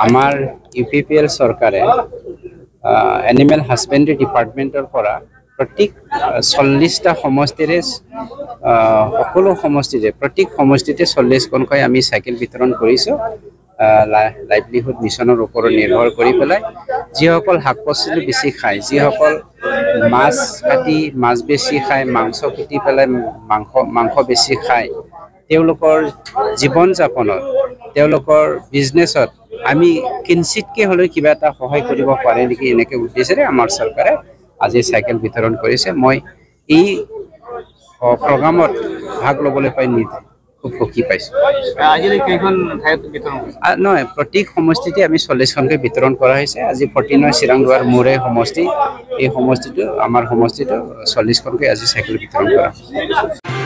আমাৰ ইউপিপিএল চৰকাৰে এনিমেল হাজবেণ্ডাৰী ডিপাৰ্টমেণ্টৰ পৰা প্ৰত্যেক 40টা সমষ্টিৰে সকলো সমষ্টিৰে প্ৰত্যেক সমষ্টিতে 40খনকৈ আমি চাইকেল বিতৰণ কৰিছোঁ লাইভলিহুড মিছনৰ ওপৰত নিৰ্ভৰ কৰি পেলাই যিসকল শাক পাচলি বেছি খায় যিসকল মাছ কাটি মাছ বেছি খায় মাংস কাটি পেলাই মাংস বেছি খায় তেওঁলোকৰ জীৱন যাপনত তেওঁলোকৰ বিজনেছত আমি কিঞ্চিতকৈ হ'লেও কিবা এটা সহায় কৰিব পাৰে নেকি এনেকৈ উদ্দেশ্যেৰে আমাৰ চৰকাৰে আজি চাইকেল বিতৰণ কৰিছে মই এই প্ৰগ্ৰামত ভাগ ল'বলৈ পাই খুব সুখী পাইছোঁ নহয় প্ৰত্যেক সমষ্টিতে আমি 40খনকৈ বিতৰণ কৰা হৈছে আজি 49 চিৰাংদুৱাৰ মোৰে সমষ্টি এই সমষ্টিটো আমাৰ সমষ্টিটো 40খনকৈ আজি চাইকেল বিতৰণ কৰা হৈছে